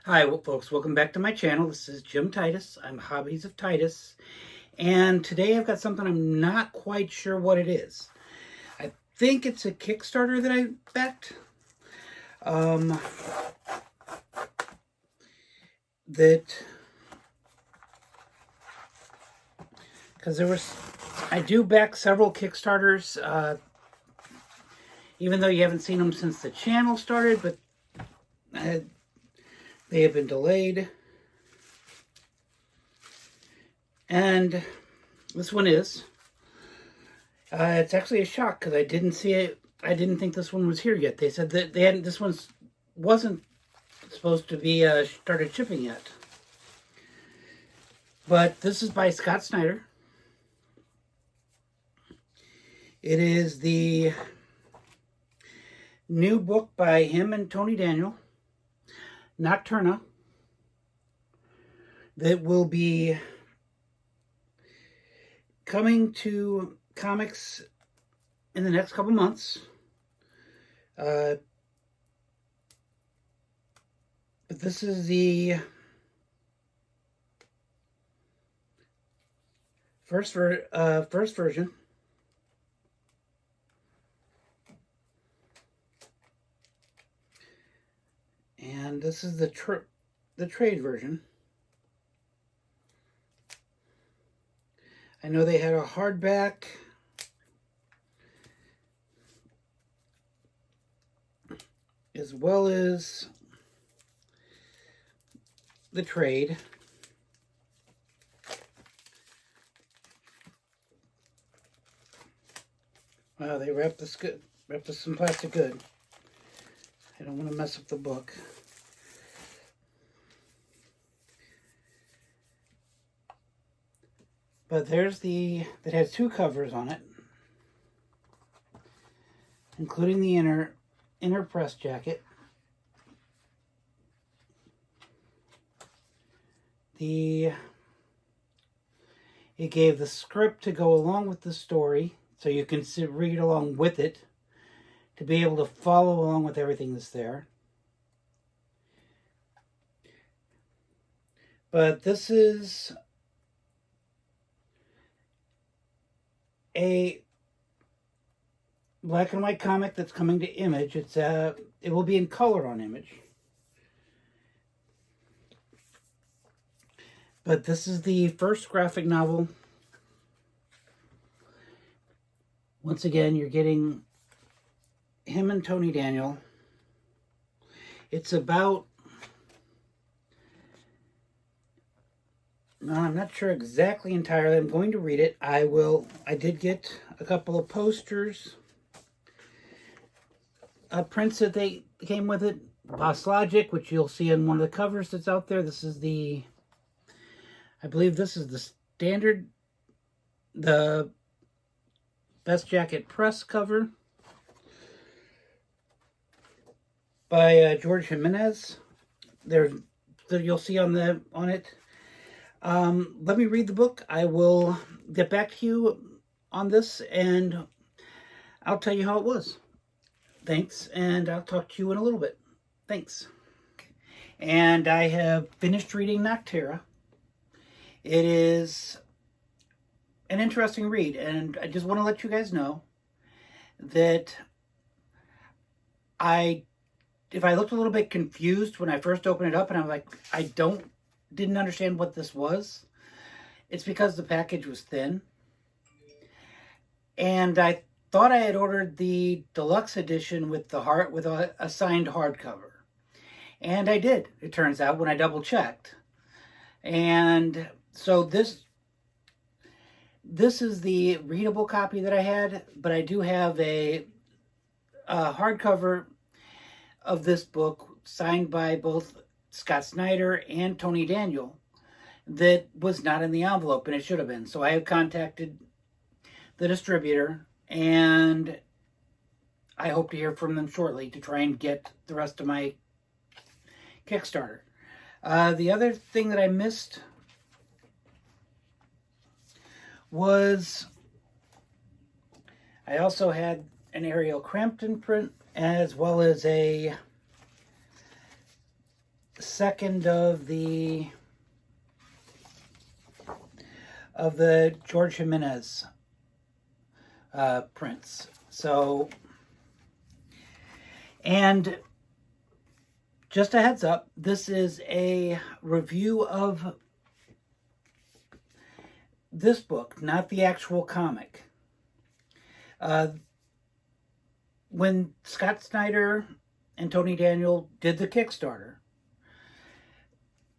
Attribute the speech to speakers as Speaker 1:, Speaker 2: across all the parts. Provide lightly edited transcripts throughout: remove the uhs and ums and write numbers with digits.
Speaker 1: Hi, folks. Welcome back to my channel. This is Jim Titus. I'm Hobbies of Titus. And today I've got something I'm not quite sure what it is. I think it's a Kickstarter that I backed. Because I do back several Kickstarters, even though you haven't seen them since the channel started, but they have been delayed. And this one is. It's actually a shock because I didn't see it. I didn't think this one was here yet. They said that they hadn't. This one wasn't supposed to be started shipping yet. But this is by Scott Snyder. It is the new book by him and Tony Daniel, Nocterra, that will be coming to comics in the next couple months. But this is the first version. And this is the trade version. I know they had a hardback, as well as the trade. Wow, they wrapped this good. Wrapped this in plastic good. I don't want to mess up the book. But there's that has two covers on it, including the inner press jacket. It gave the script to go along with the story, so you can read along with it, to be able to follow along with everything that's there. But this is a black and white comic that's coming to Image. It will be in color on Image. But this is the first graphic novel. Once again, you're getting him and Tony Daniel. It's about... No, I'm not sure exactly entirely. I'm going to read it. I did get a couple of posters, prints that they came with it. Boss Logic, which you'll see in one of the covers that's out there. This is I believe this is the standard, the Best Jacket Press cover by George Jimenez. You'll see on it. Let me read the book. I will get back to you on this, and I'll tell you how it was. Thanks, and I'll talk to you in a little bit. Thanks. And I have finished reading Nocterra. It is an interesting read, and I just want to let you guys know that if I looked a little bit confused when I first opened it up, and I'm like, I didn't understand what this was, it's because the package was thin. And I thought I had ordered the deluxe edition with a signed hardcover. And I did, it turns out, when I double checked. And so this is the readable copy that I had, but I do have a hardcover of this book signed by both Scott Snyder and Tony Daniel that was not in the envelope, and it should have been. So I have contacted the distributor, and I hope to hear from them shortly to try and get the rest of my Kickstarter. The other thing that I missed was I also had an Ariel Crampton print, as well as a second of the George Jimenez prints. So, and just a heads up, this is a review of this book, not the actual comic. When Scott Snyder and Tony Daniel did the Kickstarter,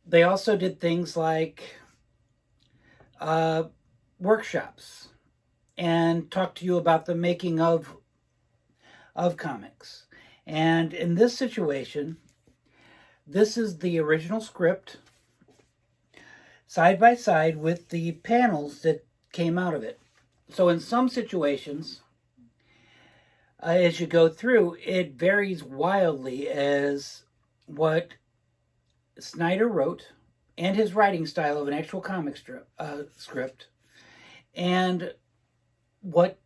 Speaker 1: they also did things like workshops and talk to you about the making of comics. And in this situation, this is the original script side by side with the panels that came out of it. So in some situations, as you go through, it varies wildly as what Snyder wrote and his writing style of an actual comic script, and what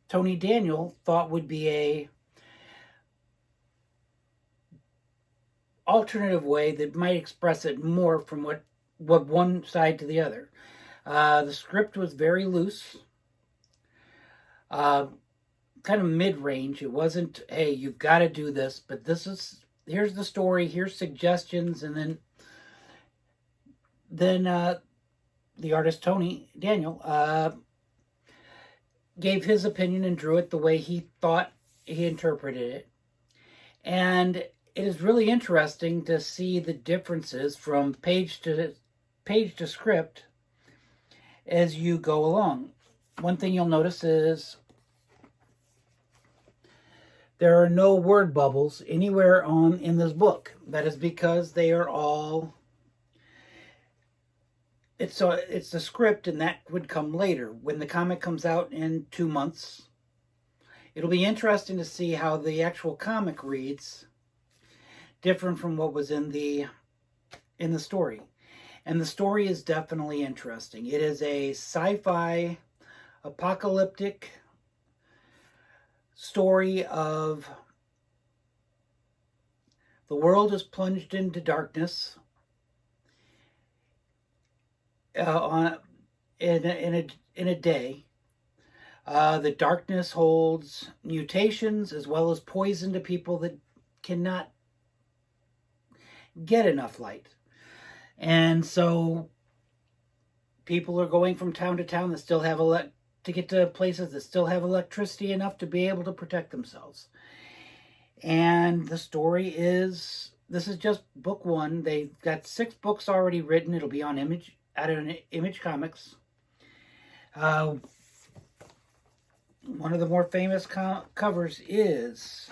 Speaker 1: Tony Daniel thought would be a alternative way that might express it more from what one side to the other. The script was very loose, kind of mid-range. It wasn't, hey, you've got to do this, but here's the story, here's suggestions, and then the artist Tony Daniel gave his opinion and drew it the way he thought he interpreted it. And it is really interesting to see the differences from page to script as you go along. One thing you'll notice is there are no word bubbles anywhere in this book. That is because they are all... It's the script, and that would come later. When the comic comes out in 2 months, it'll be interesting to see how the actual comic reads, different from what was in the story. And the story is definitely interesting. It is a sci-fi, apocalyptic story of the world is plunged into darkness in a day. The darkness holds mutations as well as poison to people that cannot get enough light. And so people are going from town to town that still have to get to places that still have electricity enough to be able to protect themselves. And the story is, this is just book one. They've got 6 books already written. It'll be on Image Comics. One of the more famous covers is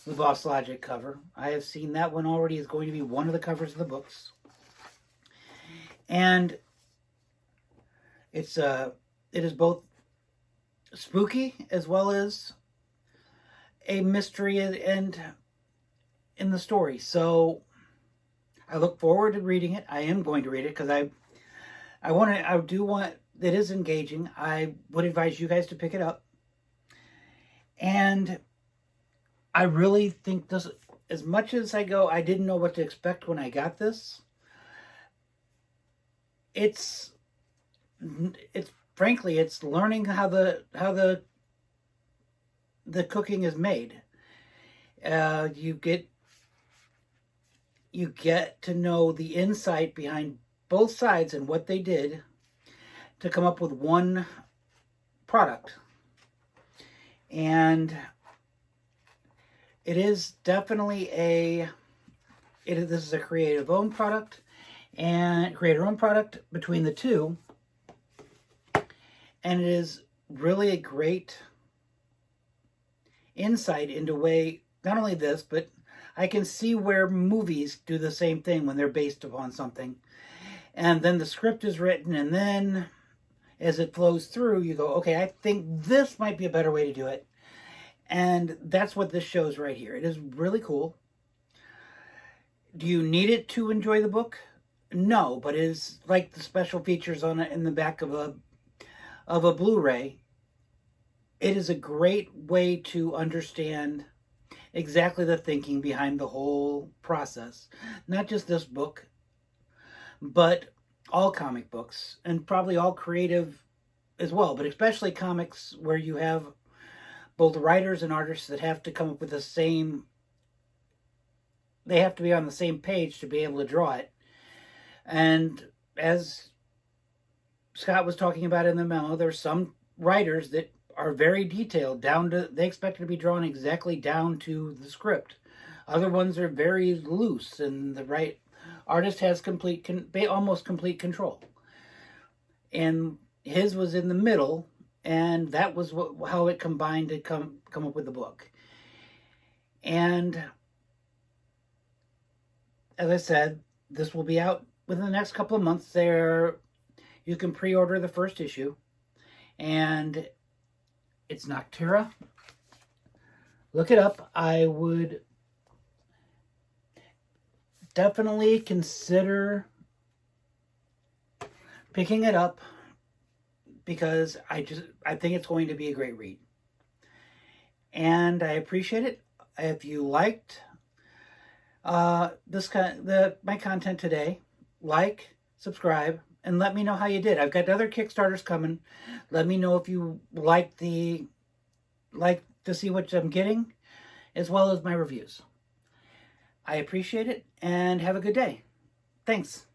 Speaker 1: the Boss Logic cover. I have seen that one already. Is going to be one of the covers of the books. And it is both spooky as well as a mystery and in the story. So I look forward to reading it. I am going to read it because it is engaging. I would advise you guys to pick it up. And I really think this, as much as I didn't know what to expect when I got this. It's frankly, it's learning how the cooking is made. You get to know the insight behind both sides and what they did to come up with one product. And it is definitely this is a creator-owned product between the two. And it is really a great insight into not only this, but I can see where movies do the same thing when they're based upon something. And then the script is written, and then as it flows through, you go, okay, I think this might be a better way to do it. And that's what this shows right here. It is really cool. Do you need it to enjoy the book? No, but it is like the special features on it in the back of a Blu-ray. It is a great way to understand exactly the thinking behind the whole process. Not just this book, but all comic books, and probably all creative as well, but especially comics where you have both writers and artists that have to come up with the same, they have to be on the same page to be able to draw it. And as Scott was talking about in the memo, there's some writers that are very detailed, down to, they expect it to be drawn exactly down to the script. Other ones are very loose, and the right artist has almost complete control. And his was in the middle, and that was how it combined to come up with the book. And as I said, this will be out within the next couple of months. You can pre-order the first issue, and it's Nocterra. Look it up. I would definitely consider picking it up, because I think it's going to be a great read. And I appreciate it. If you liked my content today, like, subscribe, and let me know how you did. I've got other Kickstarters coming. Let me know if you like to see what I'm getting, as well as my reviews. I appreciate it, and have a good day. Thanks.